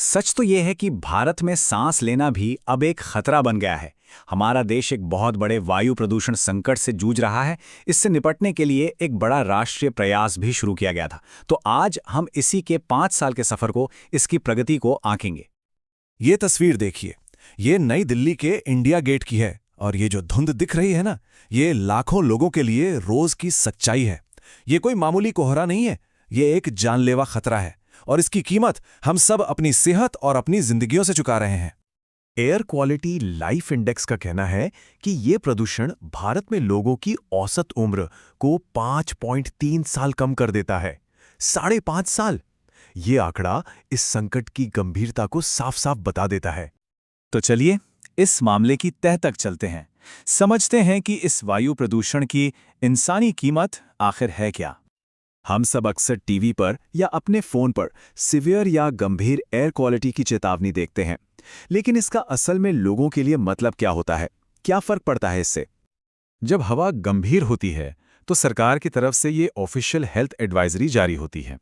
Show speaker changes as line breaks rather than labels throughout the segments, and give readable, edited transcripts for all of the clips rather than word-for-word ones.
सच तो ये है कि भारत में सांस लेना भी अब एक खतरा बन गया है। हमारा देश एक बहुत बड़े वायु प्रदूषण संकट से जूझ रहा है। इससे निपटने के लिए एक बड़ा राष्ट्रीय प्रयास भी शुरू किया गया था। तो आज हम इसी के 5 साल के सफर को, इसकी प्रगति को आंकेंगे।
ये तस्वीर देखिए। ये नई दिल्ली के इंडिया गेट की है और ये जो धुंध दिख रही है ना, ये लाखों लोगों के लिए रोज की सच्चाई है। ये कोई मामूली कोहरा नहीं है, ये एक जानलेवा खतरा है और इसकी कीमत हम सब अपनी सेहत और अपनी जिंदगियों से चुका रहे हैं। एयर क्वालिटी लाइफ इंडेक्स का कहना है कि ये प्रदूषण भारत में लोगों की औसत उम्र को 5.3 साल कम कर देता है। 5.5 साल! ये आंकड़ा इस संकट की गंभीरता को साफ साफ बता देता है।
तो चलिए इस मामले की तह तक चलते हैं, समझते हैं कि इस वायु प्रदूषण की इंसानी कीमत आखिर है क्या।
हम सब अक्सर टीवी पर या अपने फोन पर सीवियर या गंभीर एयर क्वालिटी की चेतावनी देखते हैं, लेकिन इसका असल में लोगों के लिए मतलब क्या होता है, क्या फर्क पड़ता है इससे? जब हवा गंभीर होती है तो सरकार की तरफ से ये ऑफिशियल हेल्थ एडवाइजरी जारी होती है।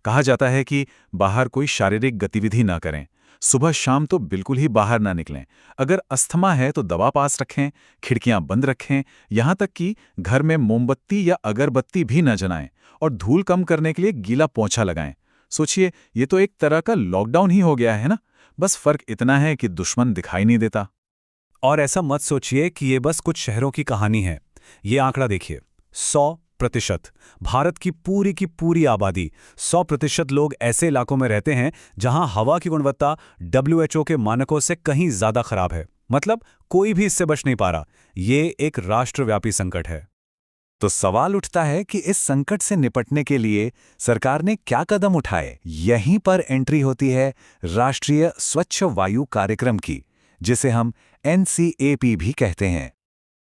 कहा जाता है कि बाहर कोई शारीरिक गतिविधि ना करें, सुबह शाम तो बिल्कुल ही बाहर ना निकलें, अगर अस्थमा है तो दवा पास रखें, खिड़कियां बंद रखें, यहां तक कि घर में मोमबत्ती या अगरबत्ती भी न जलाएं और धूल कम करने के लिए गीला पोंछा लगाएं। सोचिए, ये तो एक तरह का लॉकडाउन ही हो गया है ना। बस फर्क इतना है कि दुश्मन दिखाई नहीं देता।
और ऐसा मत सोचिए कि ये बस कुछ शहरों की कहानी है। ये आंकड़ा देखिए, 100%। भारत की पूरी आबादी, 100% लोग ऐसे इलाकों में रहते हैं जहां हवा की गुणवत्ता WHO के मानकों से कहीं ज्यादा खराब है। मतलब कोई भी इससे बच नहीं पा रहा। ये एक राष्ट्रव्यापी संकट है। तो सवाल उठता है कि इस संकट से निपटने के लिए सरकार ने क्या कदम उठाए। यहीं पर एंट्री होती है राष्ट्रीय स्वच्छ वायु कार्यक्रम की, जिसे हम NCAP भी कहते हैं।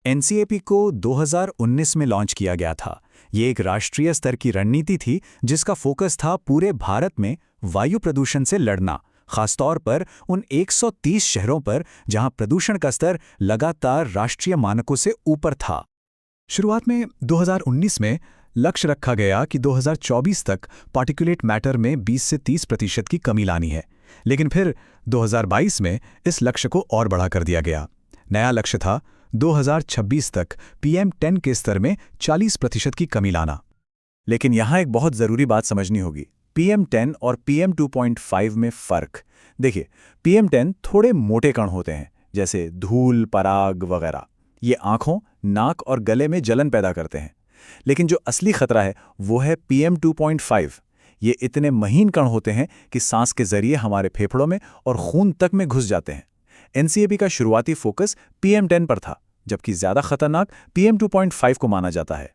NCAP को 2019 में लॉन्च किया गया था। ये एक राष्ट्रीय स्तर की रणनीति थी जिसका फोकस था पूरे भारत में वायु प्रदूषण से लड़ना, खासतौर पर उन 130 शहरों पर जहां प्रदूषण का स्तर लगातार राष्ट्रीय मानकों से ऊपर था। शुरुआत में 2019 में लक्ष्य रखा गया कि 2024 तक पार्टिकुलेट मैटर में 20 से 30% की कमी लानी है, लेकिन फिर 2022 में इस लक्ष्य को और बढ़ा कर दिया गया। नया लक्ष्य था 2026 तक PM10 के स्तर में 40% की कमी लाना। लेकिन यहाँ एक बहुत ज़रूरी बात समझनी होगी, PM10 और PM2.5 में फ़र्क। देखिए, PM10 थोड़े मोटे कण होते हैं, जैसे धूल, पराग वगैरह। ये आँखों, नाक और गले में जलन पैदा करते हैं। लेकिन जो असली खतरा है वो है PM2.5। ये इतने महीन कण होते हैं कि सांस के जरिए हमारे फेफड़ों में और खून तक में घुस जाते हैं। NCAP का शुरुआती फोकस PM10 पर था, जबकि ज्यादा खतरनाक PM2.5 को माना जाता है।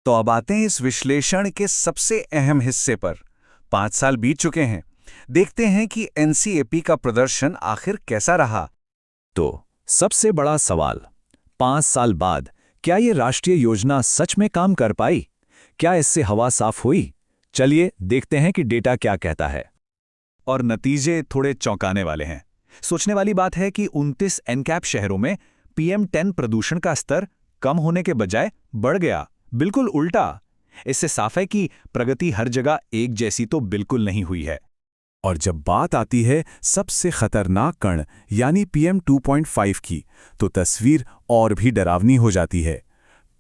तो अब आते हैं इस विश्लेषण के सबसे अहम हिस्से पर। 5 साल बीत चुके हैं, देखते हैं कि NCAP का प्रदर्शन आखिर कैसा रहा। तो सबसे बड़ा सवाल, 5 साल बाद क्या ये राष्ट्रीय योजना सच में काम कर पाई? क्या इससे हवा साफ हुई? चलिए देखते हैं कि डेटा क्या कहता है। और नतीजे थोड़े चौंकाने वाले हैं। सोचने वाली बात है कि 29 NCAP शहरों में PM10 प्रदूषण का स्तर कम होने के बजाय बढ़ गया। बिल्कुल उल्टा। इससे साफ है कि प्रगति हर जगह एक जैसी तो बिल्कुल नहीं हुई है।
और जब बात आती है सबसे खतरनाक कण यानी PM2.5 की, तो तस्वीर और भी डरावनी हो जाती है।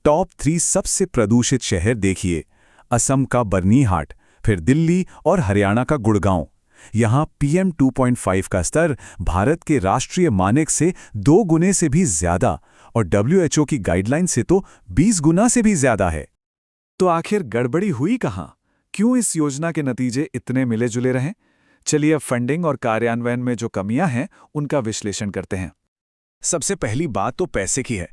टॉप 3 सबसे प्रदूषित शहर देखिए, असम का बर्नीहाट, फिर दिल्ली और हरियाणा का गुड़गांव। यहाँ PM2.5 का स्तर भारत के राष्ट्रीय मानक से 2 गुने से भी ज्यादा और WHO की गाइडलाइन से तो 20 गुना से भी ज्यादा है। तो आखिर गड़बड़ी हुई कहाँ? क्यों इस योजना के नतीजे इतने मिले जुले रहे? चलिए अब फंडिंग और कार्यान्वयन में जो कमियां हैं उनका विश्लेषण करते हैं।
सबसे पहली बात तो पैसे की है।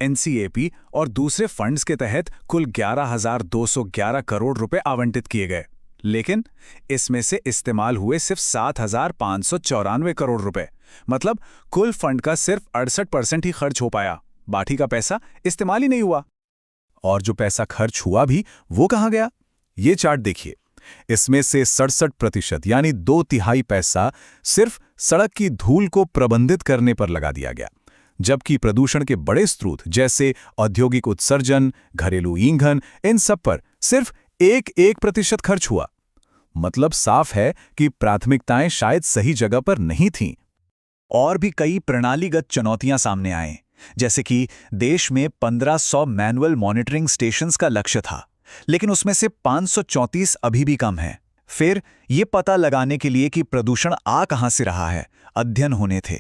NCAP और दूसरे फंड्स के तहत कुल 11,211 करोड़ रुपए आवंटित किए गए, लेकिन इसमें से इस्तेमाल हुए सिर्फ 7,594 करोड़ रुपए। मतलब कुल फंड का सिर्फ 68% ही खर्च हो पाया। बाकी का पैसा इस्तेमाल ही नहीं हुआ।
और जो पैसा खर्च हुआ भी वो कहाँ गया? ये चार्ट देखिए। इसमें से 67% यानी 2/3 पैसा सिर्फ सड़क की धूल को प्रबंधित करने पर लगा दिया गया, जबकि प्रदूषण के बड़े स्रोत जैसे औद्योगिक उत्सर्जन, घरेलू ईंधन, इन सब पर सिर्फ 1% खर्च हुआ। मतलब साफ है कि प्राथमिकताएं शायद सही जगह पर नहीं थीं।
और भी कई प्रणालीगत चुनौतियां सामने आए, जैसे कि देश में 1500 मैनुअल मॉनिटरिंग स्टेशंस का लक्ष्य था, लेकिन उसमें से 534 अभी भी कम हैं। फिर ये पता लगाने के लिए कि प्रदूषण आ कहां से रहा है, अध्ययन होने थे,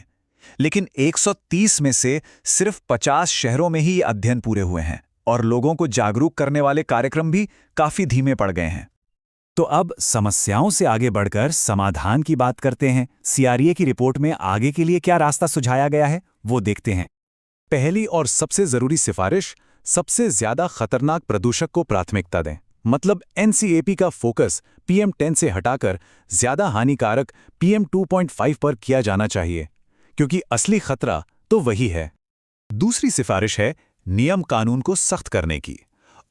लेकिन 130 में से सिर्फ 50 शहरों में ही ये अध्ययन पूरे हुए हैं और लोगों को जागरूक करने वाले कार्यक्रम भी काफी धीमे पड़ गए हैं। तो अब समस्याओं से आगे बढ़कर समाधान की बात करते हैं। सीआरईए की रिपोर्ट में आगे के लिए क्या रास्ता सुझाया गया है, वो देखते हैं।
पहली और सबसे जरूरी सिफारिश, सबसे ज्यादा खतरनाक प्रदूषक को प्राथमिकता दें। मतलब एनसीएपी का फोकस PM10 से हटाकर ज्यादा हानिकारक PM2.5 पर किया जाना चाहिए, क्योंकि असली खतरा तो वही है। दूसरी सिफारिश है नियम कानून को सख्त करने की।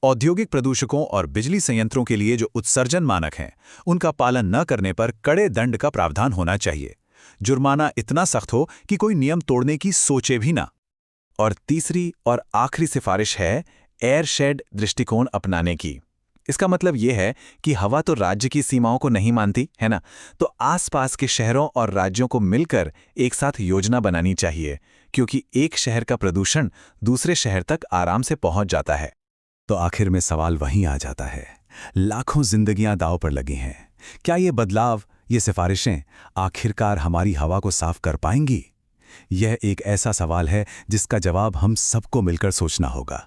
औद्योगिक प्रदूषकों और बिजली संयंत्रों के लिए जो उत्सर्जन मानक हैं, उनका पालन न करने पर कड़े दंड का प्रावधान होना चाहिए। जुर्माना इतना सख्त हो कि कोई नियम तोड़ने की सोचे भी ना। और तीसरी और आखिरी सिफारिश है एयरशेड दृष्टिकोण अपनाने की। इसका मतलब यह है कि हवा तो राज्य की सीमाओं को नहीं मानती, है ना? तो आसपास के शहरों और राज्यों को मिलकर एक साथ योजना बनानी चाहिए, क्योंकि एक शहर का प्रदूषण दूसरे शहर तक आराम से पहुंच जाता है।
तो आखिर में सवाल वहीं आ जाता है, लाखों जिंदगियां दांव पर लगी हैं। क्या ये बदलाव, ये सिफारिशें आखिरकार हमारी हवा को साफ कर पाएंगी? यह एक ऐसा सवाल है जिसका जवाब हम सबको मिलकर सोचना होगा।